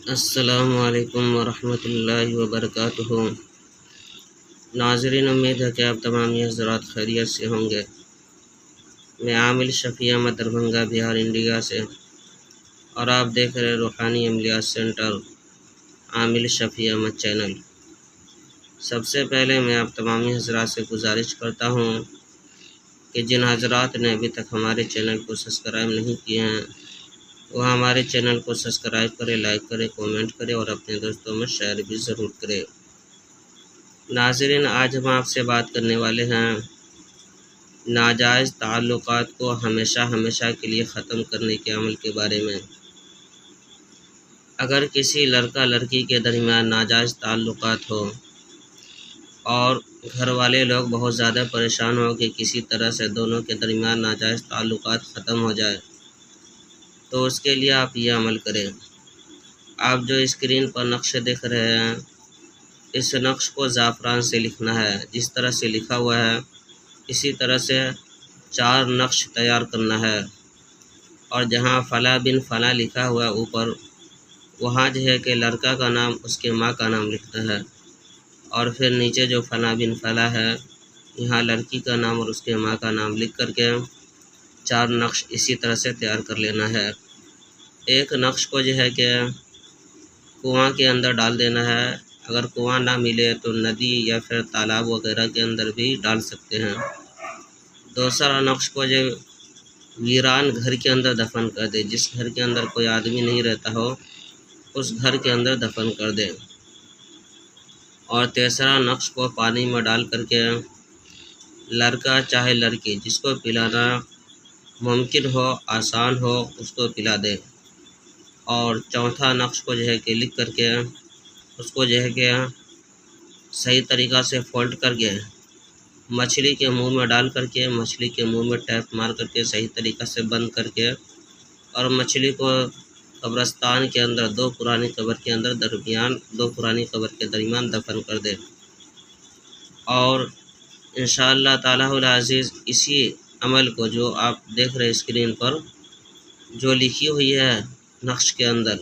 السلام علیکم ورحمۃ اللہ وبرکاتہ۔ ناظرین، امید ہے کہ آپ تمام حضرات خیریت سے ہوں گے۔ میں عامل شفیع احمد دربھنگہ بہار انڈیا سے، اور آپ دیکھ رہے روحانی عملیات سینٹر عامل شفیع احمد چینل۔ سب سے پہلے میں آپ تمام حضرات سے گزارش کرتا ہوں کہ جن حضرات نے ابھی تک ہمارے چینل کو سبسکرائب نہیں کیے ہیں وہ ہمارے چینل کو سبسکرائب کرے، لائک کرے، کومنٹ کرے اور اپنے دوستوں میں شیئر بھی ضرور کرے۔ ناظرین، آج ہم آپ سے بات کرنے والے ہیں ناجائز تعلقات کو ہمیشہ کے لیے ختم کرنے کے عمل کے بارے میں۔ اگر کسی لڑکا لڑکی کے درمیان ناجائز تعلقات ہو اور گھر والے لوگ بہت زیادہ پریشان ہو کہ کسی طرح سے دونوں کے درمیان ناجائز تعلقات ختم ہو جائے، تو اس کے لیے آپ یہ عمل کریں۔ آپ جو اسکرین پر نقشے دیکھ رہے ہیں، اس نقش کو زعفران سے لکھنا ہے۔ جس طرح سے لکھا ہوا ہے اسی طرح سے 4 نقش تیار کرنا ہے، اور جہاں فلاں بن فلاں لکھا ہوا ہے اوپر، وہاں جو ہے کہ لڑکا کا نام، اس کے ماں کا نام لکھنا ہے، اور پھر نیچے جو فلاں بن فلاں ہے یہاں لڑکی کا نام اور اس کے ماں کا نام لکھ کر کے 4 نقش اسی طرح سے تیار کر لینا ہے۔ ایک نقش کو جو ہے کہ کنواں کے اندر ڈال دینا ہے۔ اگر کنواں نہ ملے تو ندی یا پھر تالاب وغیرہ کے اندر بھی ڈال سکتے ہیں۔ دوسرا نقش کو جو ویران گھر کے اندر دفن کر دے، جس گھر کے اندر کوئی آدمی نہیں رہتا ہو اس گھر کے اندر دفن کر دے۔ اور تیسرا نقش کو پانی میں ڈال کر کے لڑکا چاہے لڑکی جس کو پلانا ممکن ہو، آسان ہو، اس کو پلا دے۔ اور چوتھا نقش کو جو ہے کہ لکھ کر کے اس کو جو ہے کہ صحیح طریقہ سے فولڈ کر کے مچھلی کے منہ میں ڈال کر کے، مچھلی کے منہ میں ٹیپ مار کر کے صحیح طریقہ سے بند کر کے، اور مچھلی کو قبرستان کے اندر 2 پرانی قبر کے اندر درمیان 2 پرانی قبر کے درمیان دفن کر دے۔ اور انشاءاللہ تعالی العزیز اسی عمل کو جو آپ دیکھ رہے اسکرین پر جو لکھی ہوئی ہے نقش کے اندر،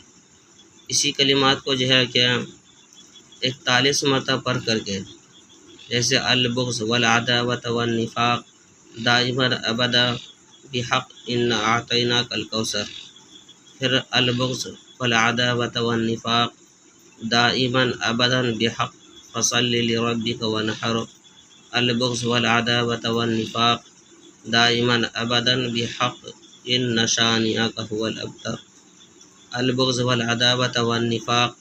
اسی کلمات کو جو ہے کہ 41 مرتبہ پڑھ کر کے، جیسے البغض والعداوۃ والنفاق دائما ابدا بحق ان اعطیناک الکوثر، پھر البغض والعداوۃ والنفاق دائما ابدا بحق فصل لربک وانحر، البغض والعداوۃ والنفاق دائما ابدا بحق ان شانئک هو الابتر، البغض والعداوۃ والنفاق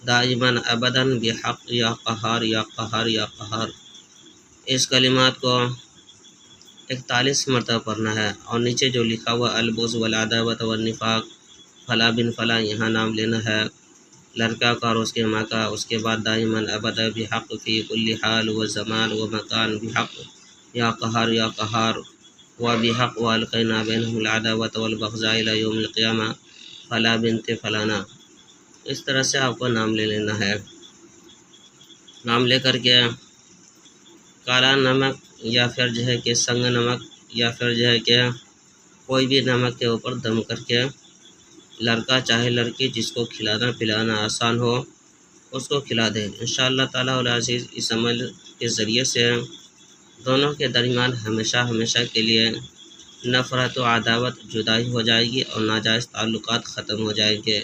دائما ابدا بحق یا قہار یا قہار یا قہار۔ اس کلمات کو 41 مرتبہ پڑھنا ہے، اور نیچے جو لکھا ہوا البغض والعداوۃ والنفاق فلاں بن فلاں یہاں نام لینا ہے لڑکا کا اور اس کے ماں کا، اس کے بعد دائما ابدا بحق فی کل حال و زمان و مکان بحق یا قہار یا قہار و بحق والقینا بینہم العداوۃ والبغضاء الی یوم القیامہ فلاں بنت فلانا۔ اس طرح سے آپ کو نام لے لینا ہے۔ نام لے کر کے کالا نمک یا پھر جو ہے کہ سنگ نمک یا پھر جو ہے کہ کوئی بھی نمک کے اوپر دم کر کے لڑکا چاہے لڑکی جس کو کھلانا پلانا آسان ہو اس کو کھلا دے۔ انشاءاللہ تعالی العزیز اس عمل کے ذریعے سے دونوں کے درمیان ہمیشہ کے لیے نفرت و عداوت جدائی ہو جائے گی اور ناجائز تعلقات ختم ہو جائیں گے۔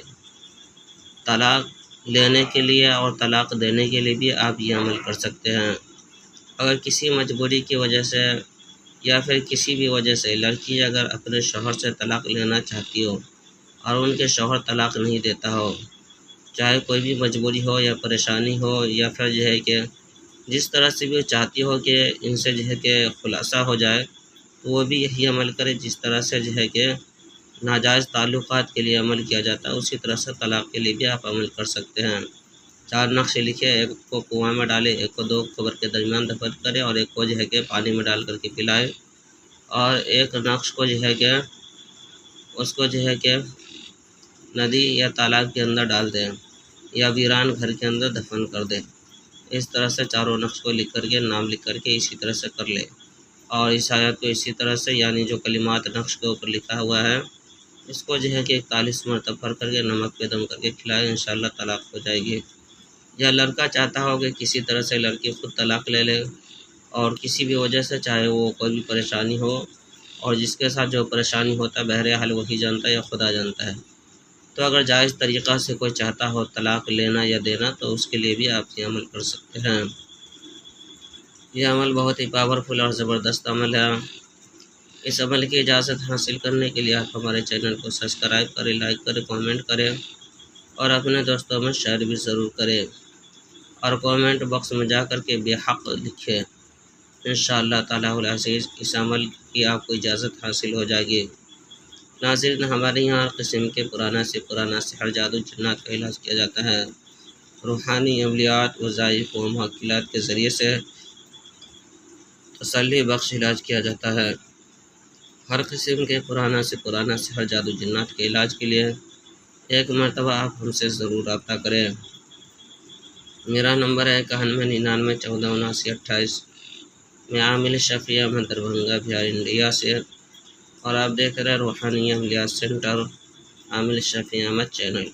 طلاق لینے کے لیے اور طلاق دینے کے لیے بھی آپ یہ عمل کر سکتے ہیں۔ اگر کسی مجبوری کی وجہ سے یا پھر کسی بھی وجہ سے لڑکی اگر اپنے شوہر سے طلاق لینا چاہتی ہو اور ان کے شوہر طلاق نہیں دیتا ہو، چاہے کوئی بھی مجبوری ہو یا پریشانی ہو یا پھر جو ہے کہ جس طرح سے بھی وہ چاہتی ہو کہ ان سے جو ہے کہ خلاصہ ہو جائے، تو وہ بھی یہی عمل کرے جس طرح سے جو ہے کہ ناجائز تعلقات کے لیے عمل کیا جاتا ہے، اسی طرح سے طلاق کے لیے بھی آپ عمل کر سکتے ہیں۔ 4 نقش لکھے، ایک کو کنواں میں ڈالے، ایک کو 2 قبر کے درمیان دفن کرے، اور ایک کو جو ہے کہ پانی میں ڈال کر کے پلائے، اور ایک نقش کو جو ہے کہ اس کو جو ہے کہ ندی یا تالاب کے اندر ڈال دیں یا ویران گھر کے اندر دفن کر دیں۔ اس طرح سے 4 نقش کو لکھ کر کے، نام لکھ کر کے اسی طرح سے کر لے، اور اس آیت کو اسی طرح سے یعنی جو کلمات نقش کے اوپر لکھا ہوا ہے اس کو جو ہے کہ 41 مرتبہ پڑھ کر کے نمک پہ دم کر کے کھلائیں، انشاءاللہ طلاق ہو جائے گی۔ یا لڑکا چاہتا ہو کہ کسی طرح سے لڑکی خود طلاق لے لے، اور کسی بھی وجہ سے، چاہے وہ کوئی بھی پریشانی ہو، اور جس کے ساتھ جو پریشانی ہوتا ہے بہرحال وہی جانتا ہے یا خدا جانتا ہے، تو اگر جائز طریقہ سے کوئی چاہتا ہو طلاق لینا یا دینا تو اس کے لیے بھی آپ یہ عمل کر سکتے ہیں۔ یہ عمل بہت ہی پاورفل اور زبردست عمل ہے۔ اس عمل کی اجازت حاصل کرنے کے لیے آپ ہمارے چینل کو سبسکرائب کریں، لائک کریں، کامنٹ کریں، اور اپنے دوستوں میں شیئر بھی ضرور کریں، اور کامنٹ باکس میں جا کر کے بے حق لکھیں۔ انشاءاللہ تعالیٰ العزیز اس عمل کی آپ کو اجازت حاصل ہو جائے گی۔ ناظرین، ہمارے یہاں ہر قسم کے پرانا سحر، جادو، جنات کا علاج کیا جاتا ہے۔ روحانی عملیات، وظائف و معقولات کے ذریعے سے تسلی بخش علاج کیا جاتا ہے۔ ہر قسم کے پرانا سحر، جادو، جنات کے علاج کے لیے ایک مرتبہ آپ ہم سے ضرور رابطہ کریں۔ میرا نمبر ہے 9199 14 79 28۔ میں عامل شفیع احمد، دربھنگہ بہار، انڈیا سے، اور آپ دیکھ رہے ہیں روحانی عملیات سینٹر عامل شفیع احمد چینل۔